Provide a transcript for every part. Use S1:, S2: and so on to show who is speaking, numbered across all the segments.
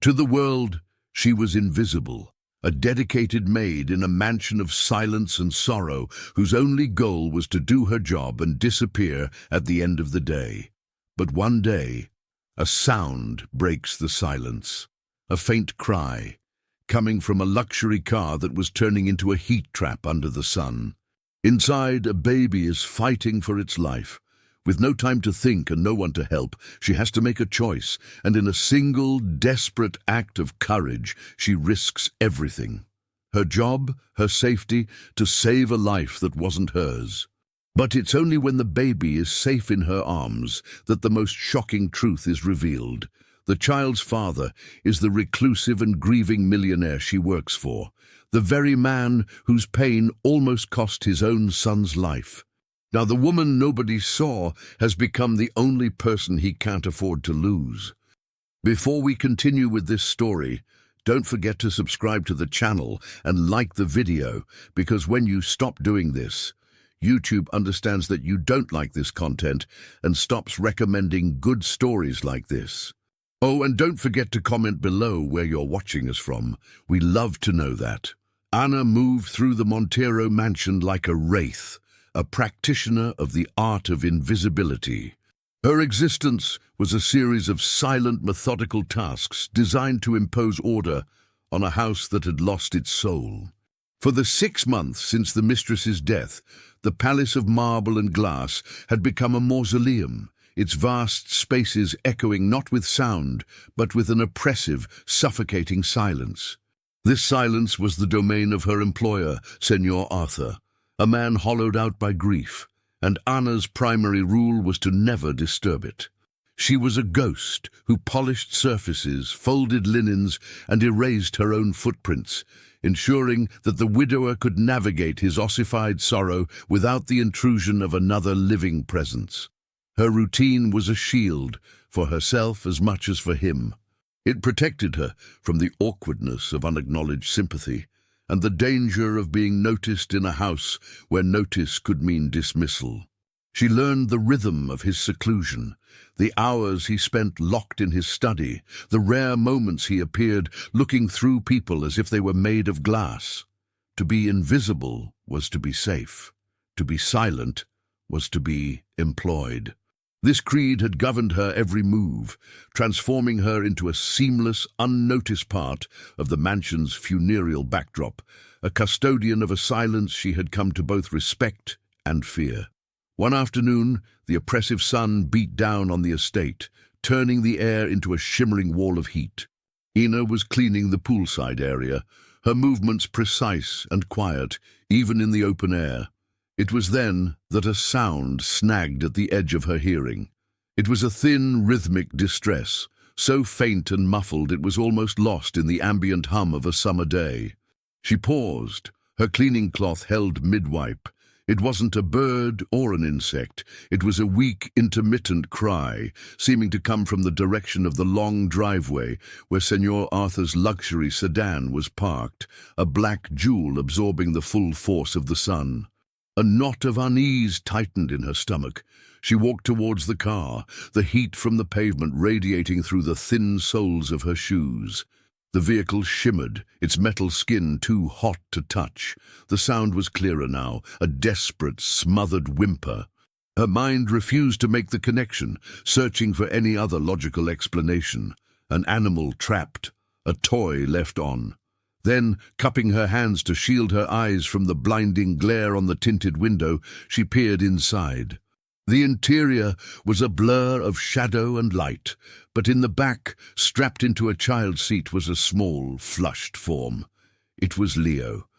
S1: To the world, she was invisible, a dedicated maid in a mansion of silence and sorrow whose only goal was to do her job and disappear at the end of the day. But one day, a sound breaks the silence, a faint cry, coming from a luxury car that was turning into a heat trap under the sun. Inside, a baby is fighting for its life. With no time to think and no one to help, she has to make a choice, and in a single, desperate act of courage, she risks everything. Her job, her safety, to save a life that wasn't hers. But it's only when the baby is safe in her arms that the most shocking truth is revealed. The child's father is the reclusive and grieving millionaire she works for, the very man whose pain almost cost his own son's life. Now the woman nobody saw has become the only person he can't afford to lose. Before we continue with this story, don't forget to subscribe to the channel and like the video, because when you stop doing this, YouTube understands that you don't like this content and stops recommending good stories like this. Oh, and don't forget to comment below where you're watching us from. We love to know that. Ana moved through the Montero mansion like a wraith, a practitioner of the art of invisibility. Her existence was a series of silent, methodical tasks designed to impose order on a house that had lost its soul. For the 6 months since the mistress's death, the palace of marble and glass had become a mausoleum, its vast spaces echoing not with sound, but with an oppressive, suffocating silence. This silence was the domain of her employer, Senor Arthur, a man hollowed out by grief, and Ana's primary rule was to never disturb it. She was a ghost who polished surfaces, folded linens, and erased her own footprints, ensuring that the widower could navigate his ossified sorrow without the intrusion of another living presence. Her routine was a shield, for herself as much as for him. It protected her from the awkwardness of unacknowledged sympathy, and the danger of being noticed in a house where notice could mean dismissal. She learned the rhythm of his seclusion, the hours he spent locked in his study, the rare moments he appeared looking through people as if they were made of glass. To be invisible was to be safe. To be silent was to be employed. This creed had governed her every move, transforming her into a seamless, unnoticed part of the mansion's funereal backdrop, a custodian of a silence she had come to both respect and fear. One afternoon, the oppressive sun beat down on the estate, turning the air into a shimmering wall of heat. Ina was cleaning the poolside area, her movements precise and quiet, even in the open air. It was then that a sound snagged at the edge of her hearing. It was a thin, rhythmic distress, so faint and muffled it was almost lost in the ambient hum of a summer day. She paused, her cleaning cloth held mid-wipe. It wasn't a bird or an insect. It was a weak, intermittent cry, seeming to come from the direction of the long driveway where Senor Arthur's luxury sedan was parked, a black jewel absorbing the full force of the sun. A knot of unease tightened in her stomach. She walked towards the car, the heat from the pavement radiating through the thin soles of her shoes. The vehicle shimmered, its metal skin too hot to touch. The sound was clearer now, a desperate, smothered whimper. Her mind refused to make the connection, searching for any other logical explanation. An animal trapped, a toy left on. Then, cupping her hands to shield her eyes from the blinding glare on the tinted window, she peered inside. The interior was a blur of shadow and light, but in the back, strapped into a child's seat, was a small, flushed form. It was Leo.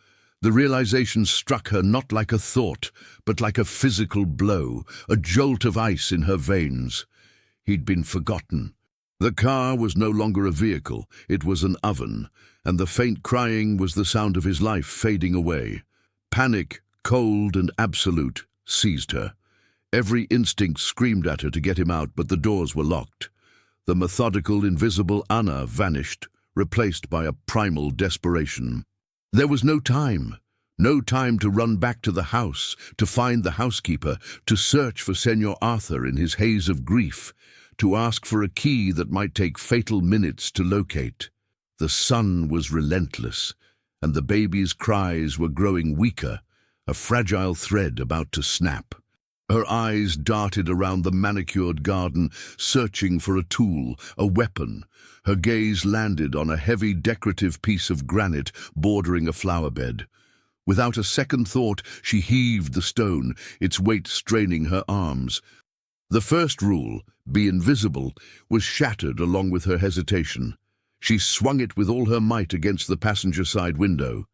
S1: The realization struck her not like a thought, but like a physical blow, a jolt of ice in her veins. He'd been forgotten. The car was no longer a vehicle, it was an oven, and the faint crying was the sound of his life fading away. Panic, cold and absolute, seized her. Every instinct screamed at her to get him out, but the doors were locked. The methodical, invisible Ana vanished, replaced by a primal desperation. There was no time to run back to the house, to find the housekeeper, to search for Senor Arthur in his haze of grief, to ask for a key that might take fatal minutes to locate. The sun was relentless, and the baby's cries were growing weaker, a fragile thread about to snap. Her eyes darted around the manicured garden, searching for a tool, a weapon. Her gaze landed on a heavy decorative piece of granite bordering a flower bed. Without a second thought, she heaved the stone, its weight straining her arms. The first rule, be invisible, was shattered along with her hesitation. She swung it with all her might against the passenger side window.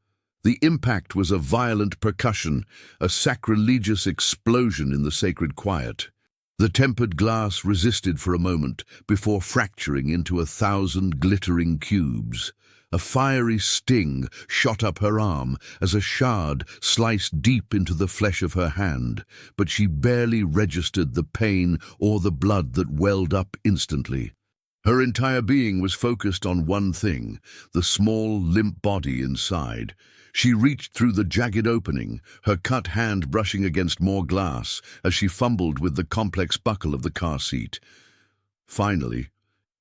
S1: The impact was a violent percussion, a sacrilegious explosion in the sacred quiet. The tempered glass resisted for a moment before fracturing into 1,000 glittering cubes. A fiery sting shot up her arm as a shard sliced deep into the flesh of her hand, but she barely registered the pain or the blood that welled up instantly. Her entire being was focused on one thing, the small, limp body inside. She reached through the jagged opening, her cut hand brushing against more glass as she fumbled with the complex buckle of the car seat. Finally,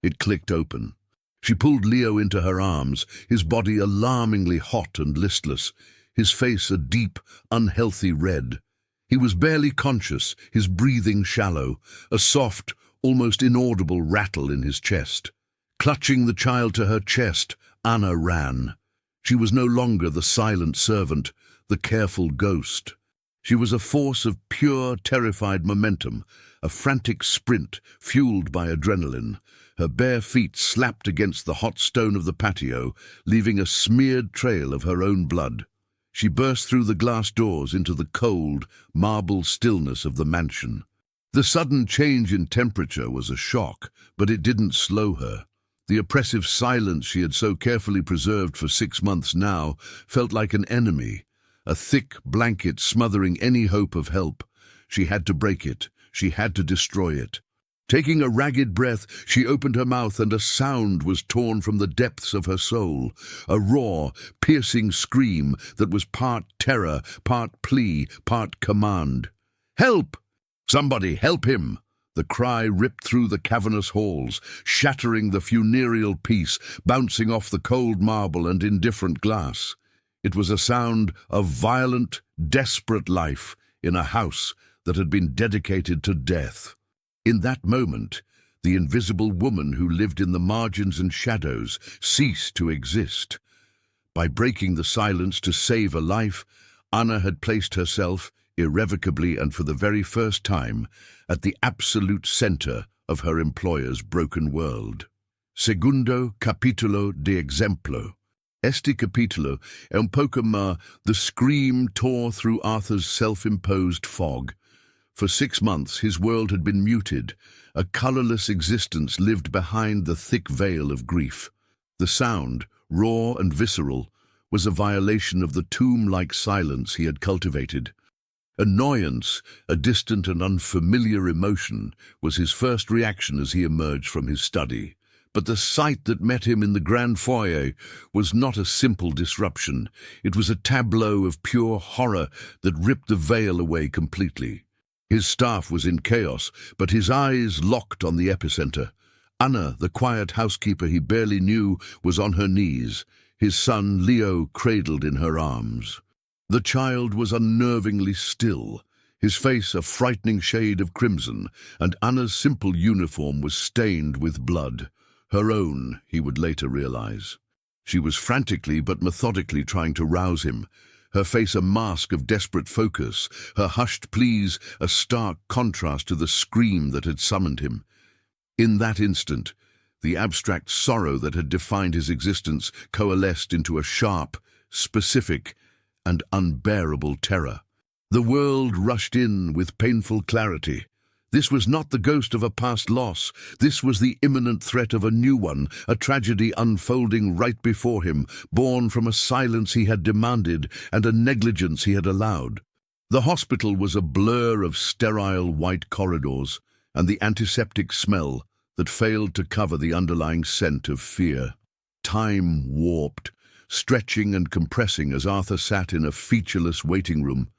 S1: it clicked open. She pulled Leo into her arms, his body alarmingly hot and listless, his face a deep, unhealthy red. He was barely conscious, his breathing shallow, a soft, almost inaudible rattle in his chest. Clutching the child to her chest, Anna ran. She was no longer the silent servant, the careful ghost. She was a force of pure, terrified momentum, a frantic sprint fueled by adrenaline. Her bare feet slapped against the hot stone of the patio, leaving a smeared trail of her own blood. She burst through the glass doors into the cold, marble stillness of the mansion. The sudden change in temperature was a shock, but it didn't slow her. The oppressive silence she had so carefully preserved for 6 months now felt like an enemy, a thick blanket smothering any hope of help. She had to break it. She had to destroy it. Taking a ragged breath, she opened her mouth and a sound was torn from the depths of her soul, a raw, piercing scream that was part terror, part plea, part command. "Help! Somebody help him!" The cry ripped through the cavernous halls, shattering the funereal peace, bouncing off the cold marble and indifferent glass. It was a sound of violent, desperate life in a house that had been dedicated to death. In that moment, the invisible woman who lived in the margins and shadows ceased to exist. By breaking the silence to save a life, Anna had placed herself, irrevocably and for the very first time, at the absolute center of her employer's broken world. Segundo capítulo de exemplo. Este capítulo é pouco mais. The scream tore through Arthur's self-imposed fog. For 6 months his world had been muted. A colorless existence lived behind the thick veil of grief. The sound, raw and visceral, was a violation of the tomb-like silence he had cultivated. Annoyance, a distant and unfamiliar emotion, was his first reaction as he emerged from his study. But the sight that met him in the grand foyer was not a simple disruption. It was a tableau of pure horror that ripped the veil away completely. His staff was in chaos, but his eyes locked on the epicenter. Anna, the quiet housekeeper he barely knew, was on her knees, his son Leo cradled in her arms. The child was unnervingly still, his face a frightening shade of crimson, and Anna's simple uniform was stained with blood. Her own, he would later realize. She was frantically but methodically trying to rouse him, her face a mask of desperate focus, her hushed pleas a stark contrast to the scream that had summoned him. In that instant, the abstract sorrow that had defined his existence coalesced into a sharp, specific, and unbearable terror. The world rushed in with painful clarity. This was not the ghost of a past loss. This was the imminent threat of a new one, a tragedy unfolding right before him, born from a silence he had demanded and a negligence he had allowed. The hospital was a blur of sterile white corridors and the antiseptic smell that failed to cover the underlying scent of fear. Time warped, stretching and compressing as Arthur sat in a featureless waiting room,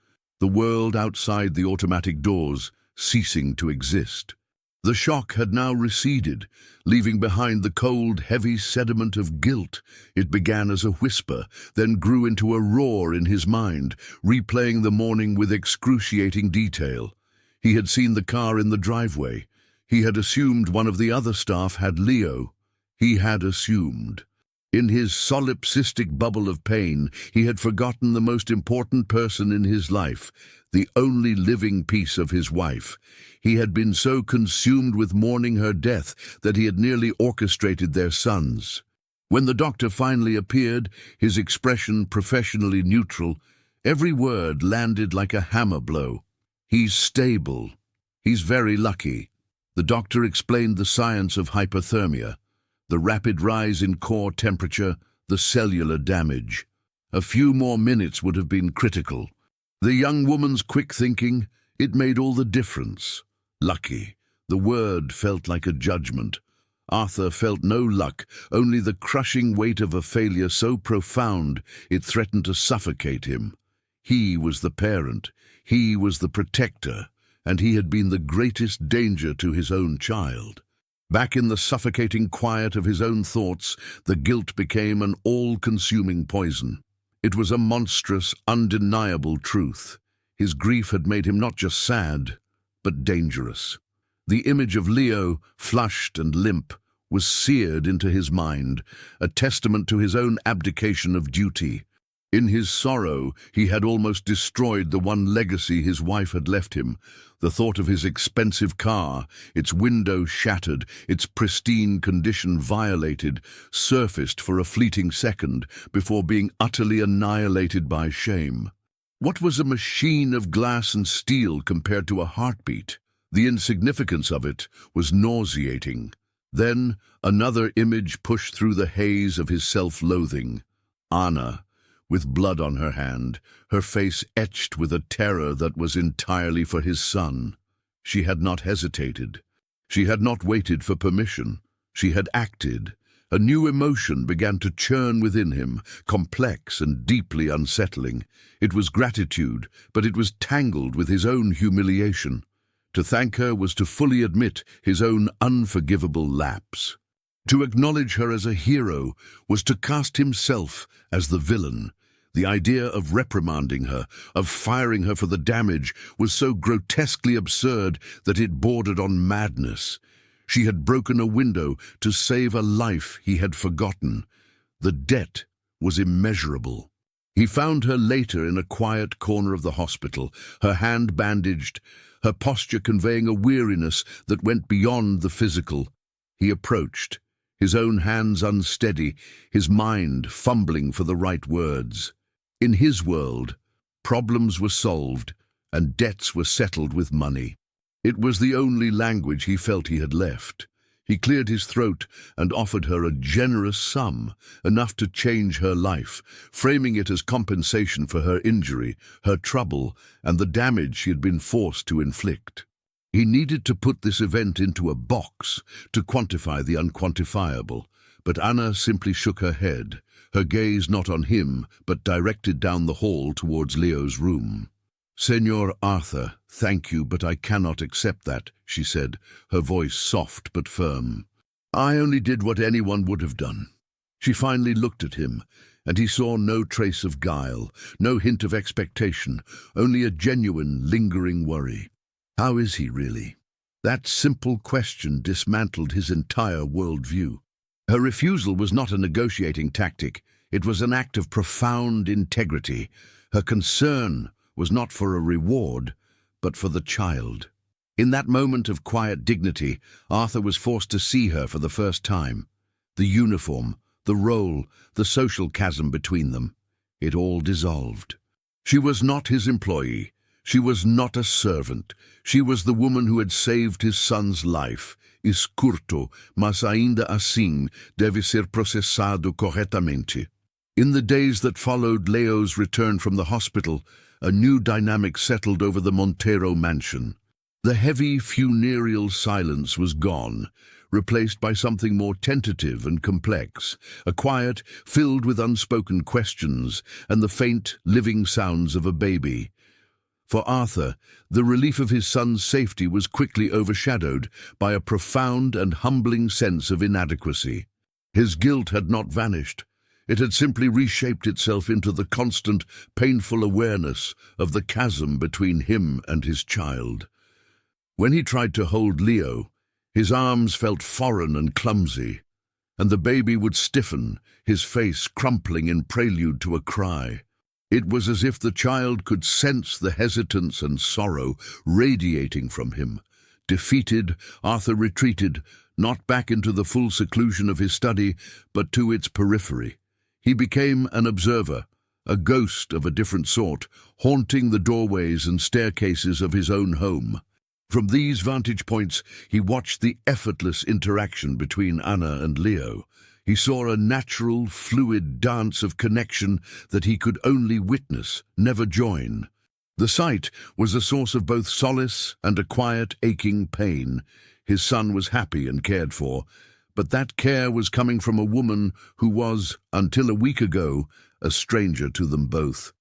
S1: the world outside the automatic doors ceasing to exist. The shock had now receded, leaving behind the cold, heavy sediment of guilt. It began as a whisper, then grew into a roar in his mind, replaying the morning with excruciating detail. He had seen the car in the driveway. He had assumed one of the other staff had Leo. He had assumed. In his solipsistic bubble of pain, he had forgotten the most important person in his life, the only living piece of his wife. He had been so consumed with mourning her death that he had nearly orchestrated their sons. When the doctor finally appeared, his expression professionally neutral, every word landed like a hammer blow. "He's stable. He's very lucky." The doctor explained the science of hypothermia, the rapid rise in core temperature, the cellular damage. A few more minutes would have been critical. The young woman's quick thinking, it made all the difference. Lucky. The word felt like a judgment. Arthur felt no luck, only the crushing weight of a failure so profound it threatened to suffocate him. He was the parent, he was the protector, and he had been the greatest danger to his own child. Back in the suffocating quiet of his own thoughts, the guilt became an all-consuming poison. It was a monstrous, undeniable truth. His grief had made him not just sad, but dangerous. The image of Leo, flushed and limp, was seared into his mind, a testament to his own abdication of duty. In his sorrow, he had almost destroyed the one legacy his wife had left him. The thought of his expensive car, its window shattered, its pristine condition violated, surfaced for a fleeting second before being utterly annihilated by shame. What was a machine of glass and steel compared to a heartbeat? The insignificance of it was nauseating. Then another image pushed through the haze of his self-loathing. Anna, with blood on her hand, her face etched with a terror that was entirely for his son. She had not hesitated. She had not waited for permission. She had acted. A new emotion began to churn within him, complex and deeply unsettling. It was gratitude, but it was tangled with his own humiliation. To thank her was to fully admit his own unforgivable lapse. To acknowledge her as a hero was to cast himself as the villain. The idea of reprimanding her, of firing her for the damage, was so grotesquely absurd that it bordered on madness. She had broken a window to save a life he had forgotten. The debt was immeasurable. He found her later in a quiet corner of the hospital, her hand bandaged, her posture conveying a weariness that went beyond the physical. He approached, his own hands unsteady, his mind fumbling for the right words. In his world, problems were solved and debts were settled with money. It was the only language he felt he had left. He cleared his throat and offered her a generous sum, enough to change her life, framing it as compensation for her injury, her trouble, and the damage she had been forced to inflict. He needed to put this event into a box, to quantify the unquantifiable, but Anna simply shook her head, her gaze not on him, but directed down the hall towards Leo's room. "Senor Arthur, thank you, but I cannot accept that," she said, her voice soft but firm. "I only did what anyone would have done." She finally looked at him, and he saw no trace of guile, no hint of expectation, only a genuine, lingering worry. How is he really? That simple question dismantled his entire worldview. Her refusal was not a negotiating tactic. It was an act of profound integrity. Her concern was not for a reward, but for the child. In that moment of quiet dignity, Arthur was forced to see her for the first time. The uniform, the role, the social chasm between them. It all dissolved. She was not his employee. She was not a servant. She was the woman who had saved his son's life. Curto, mas ainda assim deve ser processado corretamente. In the days that followed Leo's return from the hospital, a new dynamic settled over the Montero mansion. The heavy funereal silence was gone, replaced by something more tentative and complex, a quiet filled with unspoken questions and the faint, living sounds of a baby. For Arthur, the relief of his son's safety was quickly overshadowed by a profound and humbling sense of inadequacy. His guilt had not vanished. It had simply reshaped itself into the constant, painful awareness of the chasm between him and his child. When he tried to hold Leo, his arms felt foreign and clumsy, and the baby would stiffen, his face crumpling in prelude to a cry. It was as if the child could sense the hesitance and sorrow radiating from him. Defeated, Arthur retreated, not back into the full seclusion of his study, but to its periphery. He became an observer, a ghost of a different sort, haunting the doorways and staircases of his own home. From these vantage points, he watched the effortless interaction between Anna and Leo. He saw a natural, fluid dance of connection that he could only witness, never join. The sight was a source of both solace and a quiet, aching pain. His son was happy and cared for, but that care was coming from a woman who was, until a week ago, a stranger to them both.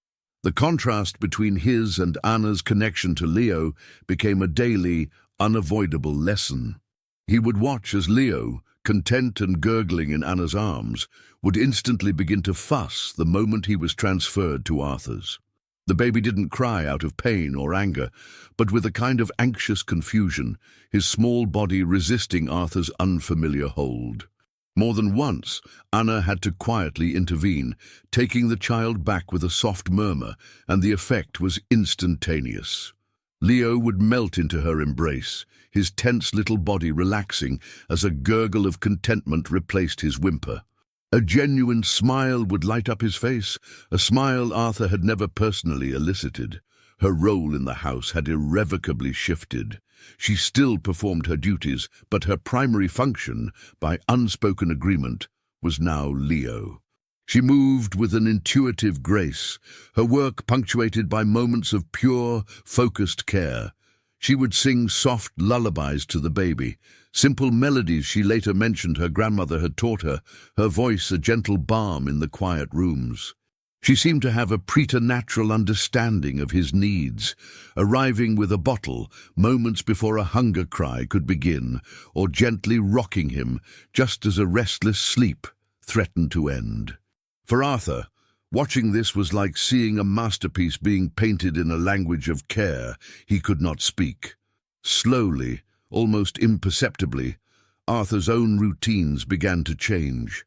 S1: The contrast between his and Anna's connection to Leo became a daily, unavoidable lesson. He would watch as Leo, content and gurgling in Anna's arms, would instantly begin to fuss the moment he was transferred to Arthur's. The baby didn't cry out of pain or anger, but with a kind of anxious confusion, his small body resisting Arthur's unfamiliar hold. More than once, Anna had to quietly intervene, taking the child back with a soft murmur, and the effect was instantaneous. Leo would melt into her embrace, his tense little body relaxing as a gurgle of contentment replaced his whimper. A genuine smile would light up his face, a smile Arthur had never personally elicited. Her role in the house had irrevocably shifted. She still performed her duties, but her primary function, by unspoken agreement, was now Leo. She moved with an intuitive grace, her work punctuated by moments of pure, focused care. She would sing soft lullabies to the baby, simple melodies she later mentioned her grandmother had taught her, her voice a gentle balm in the quiet rooms. She seemed to have a preternatural understanding of his needs, arriving with a bottle moments before a hunger cry could begin, or gently rocking him just as a restless sleep threatened to end. For Arthur, watching this was like seeing a masterpiece being painted in a language of care he could not speak. Slowly, almost imperceptibly, Arthur's own routines began to change.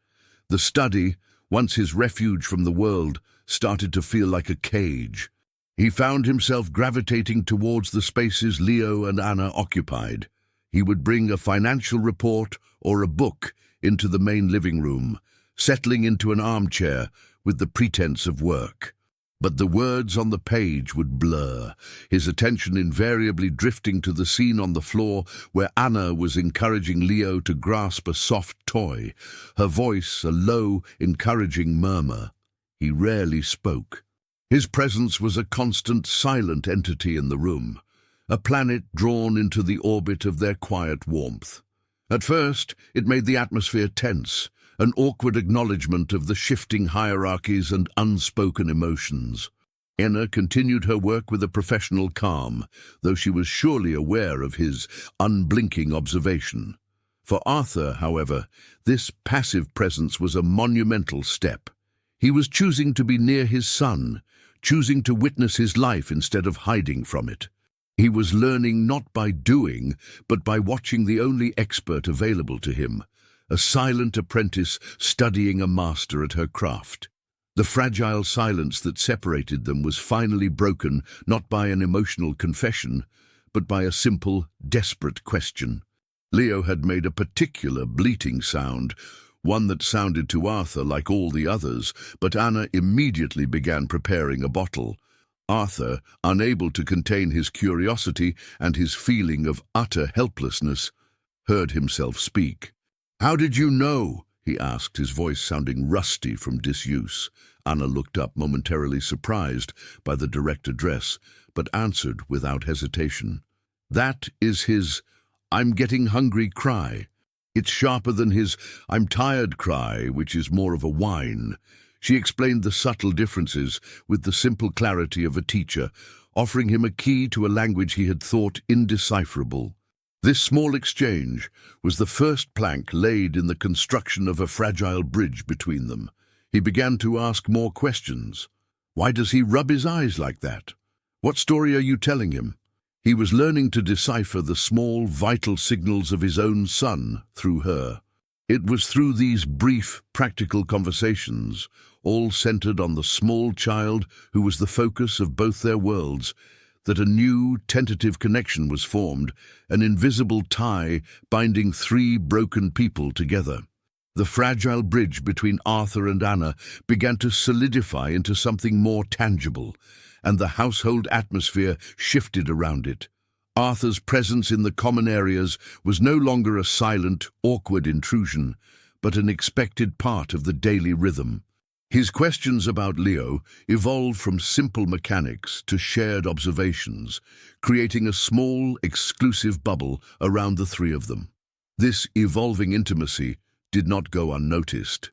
S1: The study, once his refuge from the world, started to feel like a cage. He found himself gravitating towards the spaces Leo and Anna occupied. He would bring a financial report or a book into the main living room, settling into an armchair with the pretense of work. But the words on the page would blur, his attention invariably drifting to the scene on the floor where Anna was encouraging Leo to grasp a soft toy, her voice a low, encouraging murmur. He rarely spoke. His presence was a constant, silent entity in the room, a planet drawn into the orbit of their quiet warmth. At first, it made the atmosphere tense, an awkward acknowledgement of the shifting hierarchies and unspoken emotions. Anna continued her work with a professional calm, though she was surely aware of his unblinking observation. For Arthur, however, this passive presence was a monumental step. He was choosing to be near his son, choosing to witness his life instead of hiding from it. He was learning not by doing, but by watching the only expert available to him, a silent apprentice studying a master at her craft. The fragile silence that separated them was finally broken not by an emotional confession, but by a simple, desperate question. Leo had made a particular bleating sound, one that sounded to Arthur like all the others, but Anna immediately began preparing a bottle. Arthur, unable to contain his curiosity and his feeling of utter helplessness, heard himself speak. "How did you know?" he asked, his voice sounding rusty from disuse. Anna looked up, momentarily surprised by the direct address, but answered without hesitation. "That is his 'I'm getting hungry' cry. It's sharper than his 'I'm tired' cry, which is more of a whine." She explained the subtle differences with the simple clarity of a teacher, offering him a key to a language he had thought indecipherable. This small exchange was the first plank laid in the construction of a fragile bridge between them. He began to ask more questions. Why does he rub his eyes like that? What story are you telling him? He was learning to decipher the small, vital signals of his own son through her. It was through these brief, practical conversations, all centered on the small child who was the focus of both their worlds, that a new, tentative connection was formed, an invisible tie binding three broken people together. The fragile bridge between Arthur and Anna began to solidify into something more tangible, and the household atmosphere shifted around it. Arthur's presence in the common areas was no longer a silent, awkward intrusion, but an expected part of the daily rhythm. His questions about Leo evolved from simple mechanics to shared observations, creating a small, exclusive bubble around the three of them. This evolving intimacy did not go unnoticed.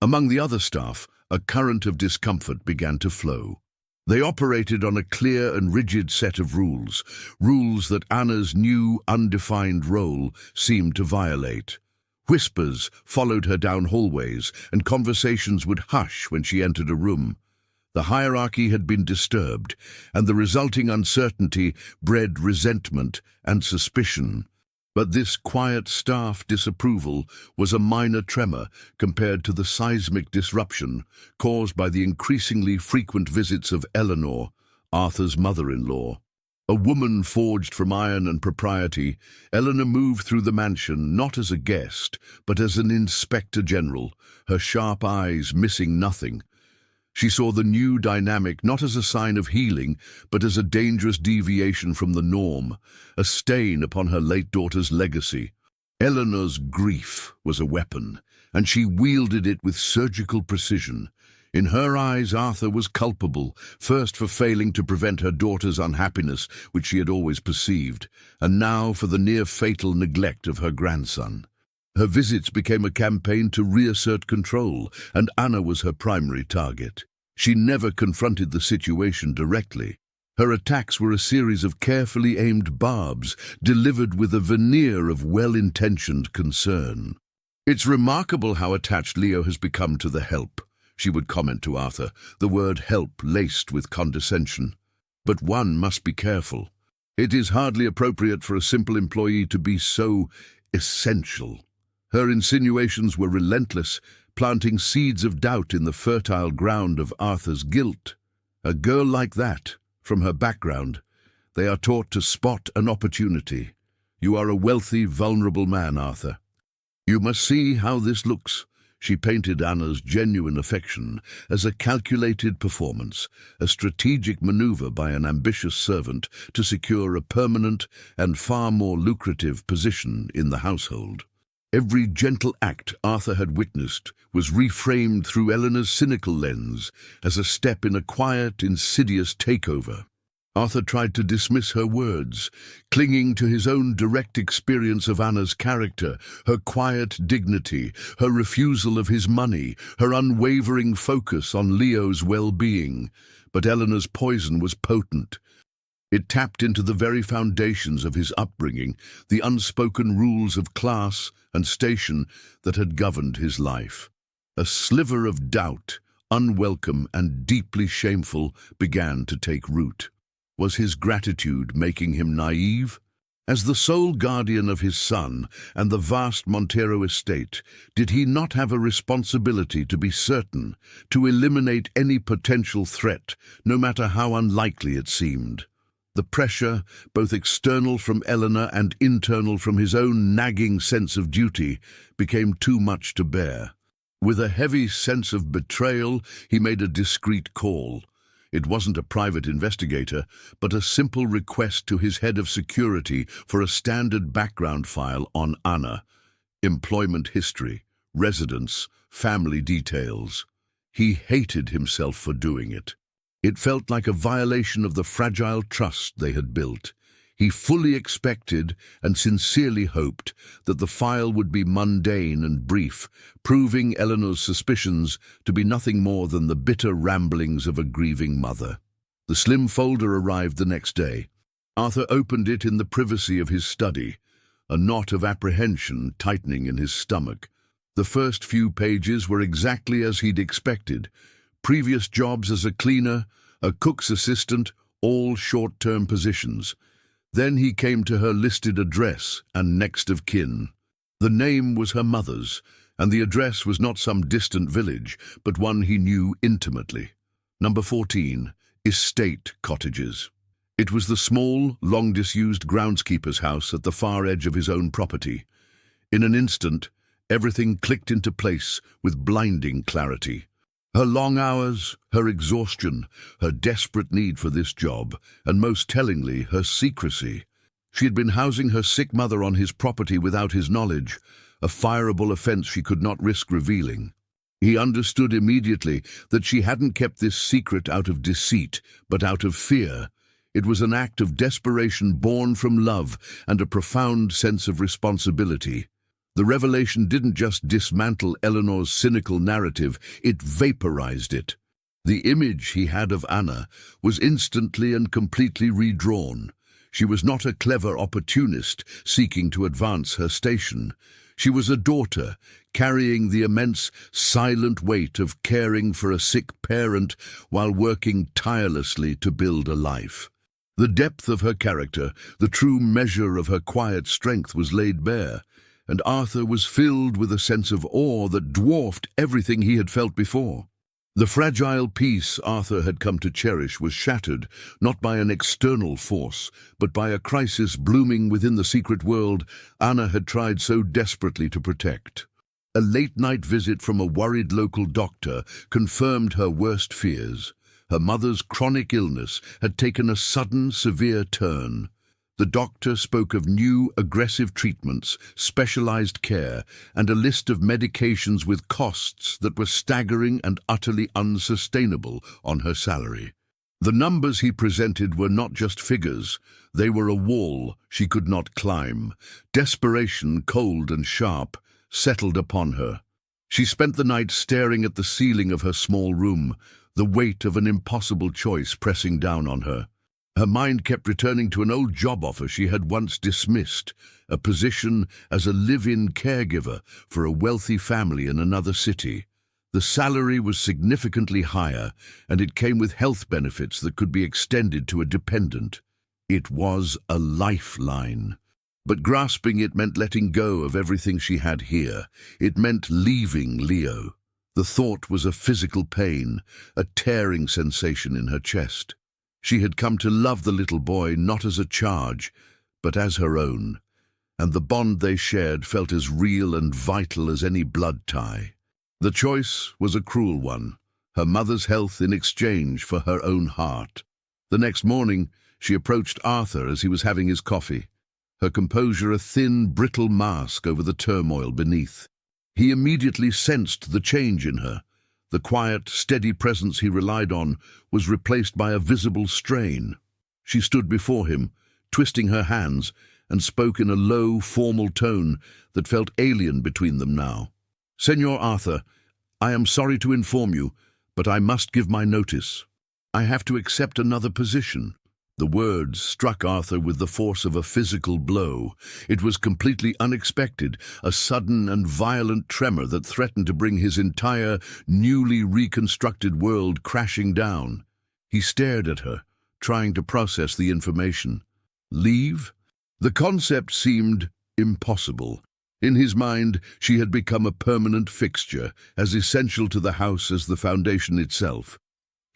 S1: Among the other staff, a current of discomfort began to flow. They operated on a clear and rigid set of rules that Anna's new, undefined role seemed to violate. Whispers followed her down hallways, and conversations would hush when she entered a room. The hierarchy had been disturbed, and the resulting uncertainty bred resentment and suspicion. But this quiet staff disapproval was a minor tremor compared to the seismic disruption caused by the increasingly frequent visits of Eleanor, Arthur's mother-in-law. A woman forged from iron and propriety, Eleanor moved through the mansion not as a guest, but as an inspector general, her sharp eyes missing nothing. She saw the new dynamic not as a sign of healing, but as a dangerous deviation from the norm, a stain upon her late daughter's legacy. Eleanor's grief was a weapon, and she wielded it with surgical precision. In her eyes, Arthur was culpable, first for failing to prevent her daughter's unhappiness, which she had always perceived, and now for the near-fatal neglect of her grandson. Her visits became a campaign to reassert control, and Anna was her primary target. She never confronted the situation directly. Her attacks were a series of carefully aimed barbs, delivered with a veneer of well-intentioned concern. "It's remarkable how attached Leo has become to the help," she would comment to Arthur, the word help laced with condescension. "But one must be careful. It is hardly appropriate for a simple employee to be so essential." Her insinuations were relentless, planting seeds of doubt in the fertile ground of Arthur's guilt. A girl like that, from her background, they are taught to spot an opportunity. "You are a wealthy, vulnerable man, Arthur. You must see how this looks." She painted Anna's genuine affection as a calculated performance, a strategic maneuver by an ambitious servant to secure a permanent and far more lucrative position in the household. Every gentle act Arthur had witnessed was reframed through Eleanor's cynical lens as a step in a quiet, insidious takeover. Arthur tried to dismiss her words, clinging to his own direct experience of Anna's character, her quiet dignity, her refusal of his money, her unwavering focus on Leo's well-being. But Eleanor's poison was potent. It tapped into the very foundations of his upbringing, the unspoken rules of class and station that had governed his life. A sliver of doubt, unwelcome and deeply shameful, began to take root. Was his gratitude making him naive? As the sole guardian of his son and the vast Montero estate, did he not have a responsibility to be certain, to eliminate any potential threat, no matter how unlikely it seemed? The pressure, both external from Eleanor and internal from his own nagging sense of duty, became too much to bear. With a heavy sense of betrayal, he made a discreet call. It wasn't a private investigator, but a simple request to his head of security for a standard background file on Anna. Employment history, residence, family details. He hated himself for doing it. It felt like a violation of the fragile trust they had built. He fully expected and sincerely hoped that the file would be mundane and brief, proving Eleanor's suspicions to be nothing more than the bitter ramblings of a grieving mother. The slim folder arrived the next day. Arthur opened it in the privacy of his study, a knot of apprehension tightening in his stomach. The first few pages were exactly as he'd expected. Previous jobs as a cleaner, a cook's assistant, all short-term positions. Then he came to her listed address and next of kin. The name was her mother's, and the address was not some distant village, but one he knew intimately. Number 14, Estate Cottages. It was the small, long-disused groundskeeper's house at the far edge of his own property. In an instant, everything clicked into place with blinding clarity. Her long hours, her exhaustion, her desperate need for this job, and most tellingly, her secrecy. She had been housing her sick mother on his property without his knowledge, a fireable offense she could not risk revealing. He understood immediately that she hadn't kept this secret out of deceit, but out of fear. It was an act of desperation born from love and a profound sense of responsibility. The revelation didn't just dismantle Eleanor's cynical narrative, it vaporized it. The image he had of Anna was instantly and completely redrawn. She was not a clever opportunist seeking to advance her station. She was a daughter, carrying the immense, silent weight of caring for a sick parent while working tirelessly to build a life. The depth of her character, the true measure of her quiet strength was laid bare, and Arthur was filled with a sense of awe that dwarfed everything he had felt before. The fragile peace Arthur had come to cherish was shattered, not by an external force, but by a crisis blooming within the secret world Anna had tried so desperately to protect. A late-night visit from a worried local doctor confirmed her worst fears. Her mother's chronic illness had taken a sudden, severe turn. The doctor spoke of new, aggressive treatments, specialized care, and a list of medications with costs that were staggering and utterly unsustainable on her salary. The numbers he presented were not just figures, they were a wall she could not climb. Desperation, cold and sharp, settled upon her. She spent the night staring at the ceiling of her small room, the weight of an impossible choice pressing down on her. Her mind kept returning to an old job offer she had once dismissed, a position as a live-in caregiver for a wealthy family in another city. The salary was significantly higher, and it came with health benefits that could be extended to a dependent. It was a lifeline. But grasping it meant letting go of everything she had here. It meant leaving Leo. The thought was a physical pain, a tearing sensation in her chest. She had come to love the little boy not as a charge, but as her own, and the bond they shared felt as real and vital as any blood tie. The choice was a cruel one, her mother's health in exchange for her own heart. The next morning, she approached Arthur as he was having his coffee, her composure a thin, brittle mask over the turmoil beneath. He immediately sensed the change in her. The quiet, steady presence he relied on was replaced by a visible strain. She stood before him, twisting her hands, and spoke in a low, formal tone that felt alien between them now. "Senor Arthur, I am sorry to inform you, but I must give my notice. I have to accept another position." The words struck Arthur with the force of a physical blow. It was completely unexpected, a sudden and violent tremor that threatened to bring his entire, newly reconstructed world crashing down. He stared at her, trying to process the information. Leave? The concept seemed impossible. In his mind, she had become a permanent fixture, as essential to the house as the foundation itself.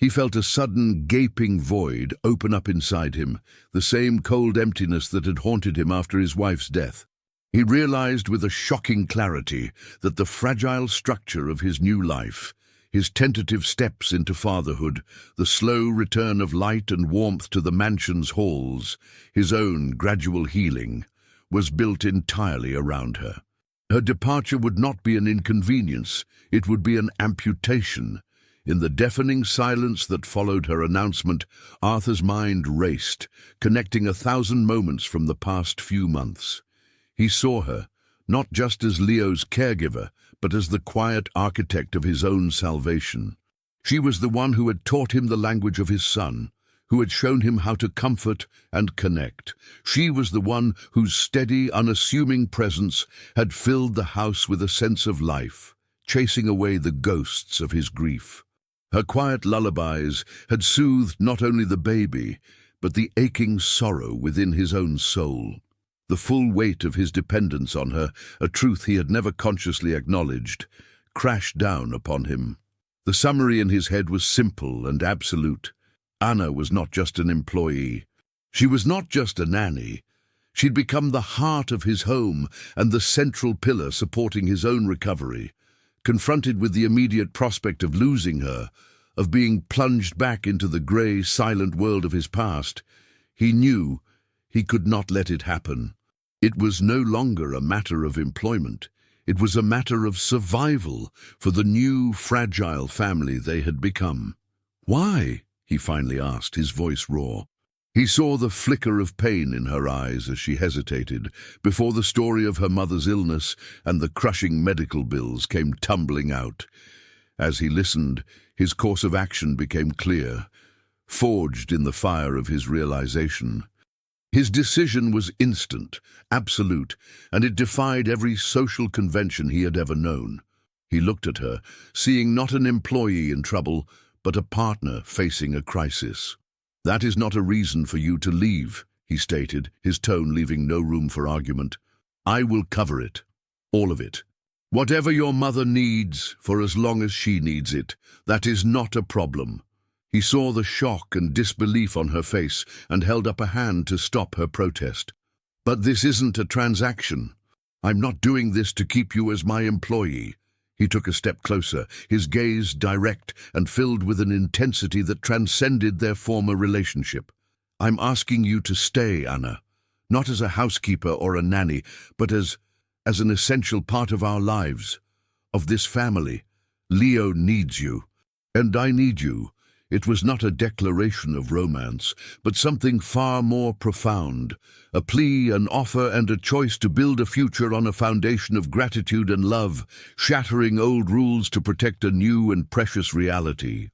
S1: He felt a sudden, gaping void open up inside him, the same cold emptiness that had haunted him after his wife's death. He realized with a shocking clarity that the fragile structure of his new life, his tentative steps into fatherhood, the slow return of light and warmth to the mansion's halls, his own gradual healing, was built entirely around her. Her departure would not be an inconvenience, it would be an amputation. In the deafening silence that followed her announcement, Arthur's mind raced, connecting 1,000 moments from the past few months. He saw her, not just as Leo's caregiver, but as the quiet architect of his own salvation. She was the one who had taught him the language of his son, who had shown him how to comfort and connect. She was the one whose steady, unassuming presence had filled the house with a sense of life, chasing away the ghosts of his grief. Her quiet lullabies had soothed not only the baby, but the aching sorrow within his own soul. The full weight of his dependence on her, a truth he had never consciously acknowledged, crashed down upon him. The summary in his head was simple and absolute. Anna was not just an employee. She was not just a nanny. She'd become the heart of his home and the central pillar supporting his own recovery. Confronted with the immediate prospect of losing her, of being plunged back into the grey, silent world of his past, he knew he could not let it happen. It was no longer a matter of employment. It was a matter of survival for the new, fragile family they had become. "Why?" he finally asked, his voice raw. He saw the flicker of pain in her eyes as she hesitated, before the story of her mother's illness and the crushing medical bills came tumbling out. As he listened, his course of action became clear, forged in the fire of his realization. His decision was instant, absolute, and it defied every social convention he had ever known. He looked at her, seeing not an employee in trouble, but a partner facing a crisis. "That is not a reason for you to leave," he stated, his tone leaving no room for argument. "I will cover it. All of it. Whatever your mother needs, for as long as she needs it, that is not a problem." He saw the shock and disbelief on her face and held up a hand to stop her protest. "But this isn't a transaction. I'm not doing this to keep you as my employee." He took a step closer, his gaze direct and filled with an intensity that transcended their former relationship. "I'm asking you to stay, Anna, not as a housekeeper or a nanny, but as an essential part of our lives, of this family. Leo needs you, and I need you." It was not a declaration of romance, but something far more profound, a plea, an offer, and a choice to build a future on a foundation of gratitude and love, shattering old rules to protect a new and precious reality.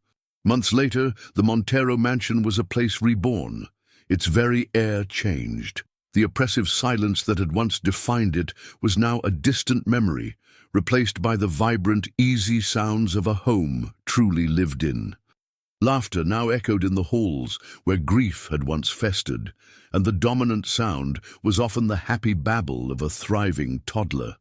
S1: Months later, the Montero mansion was a place reborn. Its very air changed. The oppressive silence that had once defined it was now a distant memory, replaced by the vibrant, easy sounds of a home truly lived in. Laughter now echoed in the halls where grief had once festered, and the dominant sound was often the happy babble of a thriving toddler.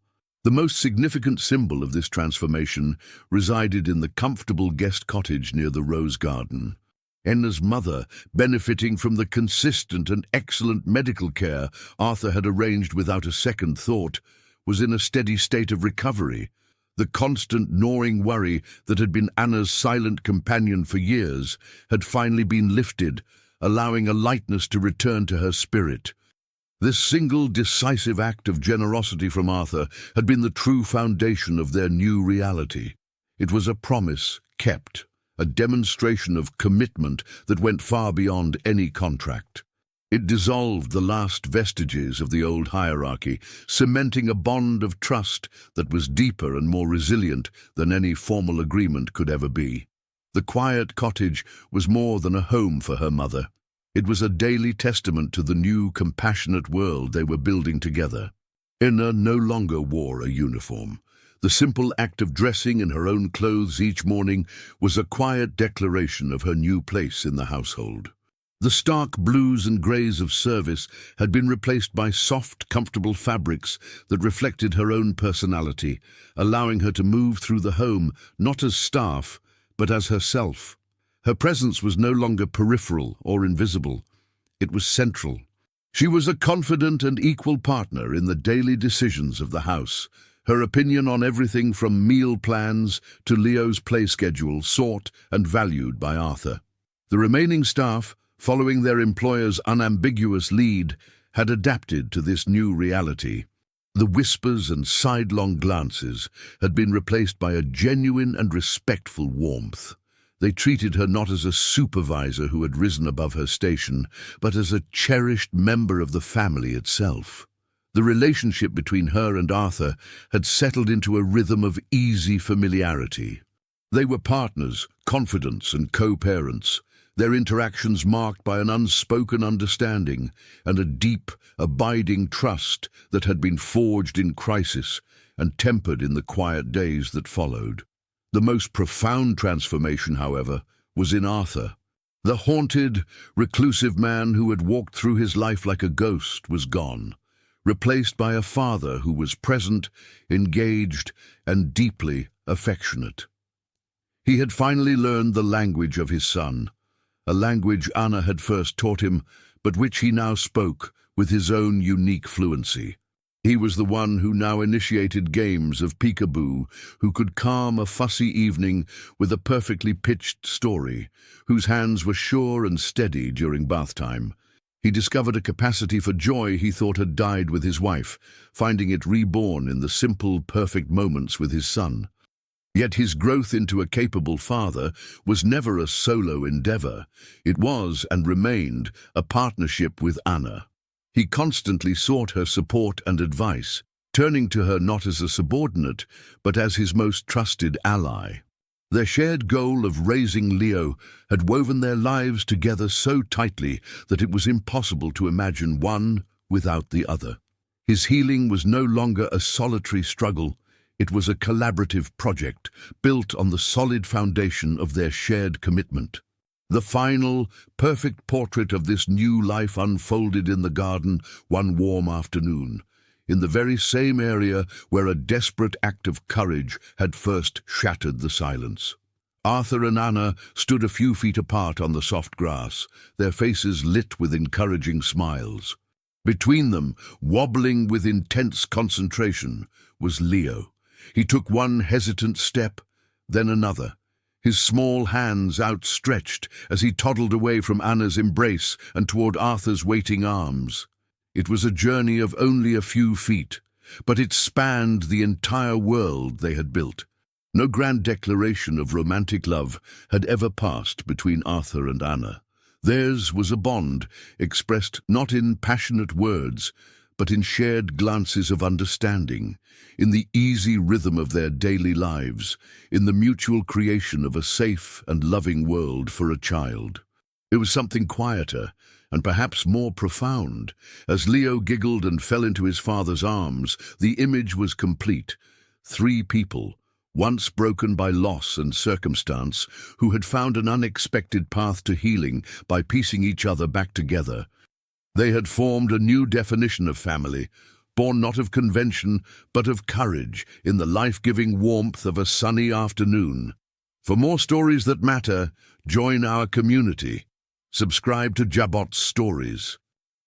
S1: The most significant symbol of this transformation resided in the comfortable guest cottage near the rose garden. Enna's mother, benefiting from the consistent and excellent medical care Arthur had arranged without a second thought, was in a steady state of recovery. The constant gnawing worry that had been Anna's silent companion for years had finally been lifted, allowing a lightness to return to her spirit. This single decisive act of generosity from Arthur had been the true foundation of their new reality. It was a promise kept, a demonstration of commitment that went far beyond any contract. It dissolved the last vestiges of the old hierarchy, cementing a bond of trust that was deeper and more resilient than any formal agreement could ever be. The quiet cottage was more than a home for her mother. It was a daily testament to the new, compassionate world they were building together. Enna no longer wore a uniform. The simple act of dressing in her own clothes each morning was a quiet declaration of her new place in the household. The stark blues and greys of service had been replaced by soft, comfortable fabrics that reflected her own personality, allowing her to move through the home not as staff, but as herself. Her presence was no longer peripheral or invisible. It was central. She was a confident and equal partner in the daily decisions of the house. Her opinion on everything from meal plans to Leo's play schedule sought and valued by Arthur. The remaining staff, following their employer's unambiguous lead, had adapted to this new reality. The whispers and sidelong glances had been replaced by a genuine and respectful warmth. They treated her not as a supervisor who had risen above her station, but as a cherished member of the family itself. The relationship between her and Arthur had settled into a rhythm of easy familiarity. They were partners, confidants, and co-parents, their interactions marked by an unspoken understanding and a deep, abiding trust that had been forged in crisis and tempered in the quiet days that followed. The most profound transformation, however, was in Arthur. The haunted, reclusive man who had walked through his life like a ghost was gone, replaced by a father who was present, engaged, and deeply affectionate. He had finally learned the language of his son, a language Anna had first taught him, but which he now spoke with his own unique fluency. He was the one who now initiated games of peekaboo, who could calm a fussy evening with a perfectly pitched story, whose hands were sure and steady during bath time. He discovered a capacity for joy he thought had died with his wife, finding it reborn in the simple, perfect moments with his son. Yet his growth into a capable father was never a solo endeavor. It was, and remained, a partnership with Anna. He constantly sought her support and advice, turning to her not as a subordinate, but as his most trusted ally. Their shared goal of raising Leo had woven their lives together so tightly that it was impossible to imagine one without the other. His healing was no longer a solitary struggle. It was a collaborative project built on the solid foundation of their shared commitment. The final, perfect portrait of this new life unfolded in the garden one warm afternoon, in the very same area where a desperate act of courage had first shattered the silence. Arthur and Anna stood a few feet apart on the soft grass, their faces lit with encouraging smiles. Between them, wobbling with intense concentration, was Leo. He took one hesitant step, then another, his small hands outstretched as he toddled away from Anna's embrace and toward Arthur's waiting arms. It was a journey of only a few feet, but it spanned the entire world they had built. No grand declaration of romantic love had ever passed between Arthur and Anna. Theirs was a bond expressed not in passionate words, but in shared glances of understanding, in the easy rhythm of their daily lives, in the mutual creation of a safe and loving world for a child. It was something quieter and perhaps more profound. As Leo giggled and fell into his father's arms, the image was complete. Three people, once broken by loss and circumstance, who had found an unexpected path to healing by piecing each other back together. They had formed a new definition of family, born not of convention, but of courage, in the life-giving warmth of a sunny afternoon. For more stories that matter, join our community. Subscribe to Jabot's Stories.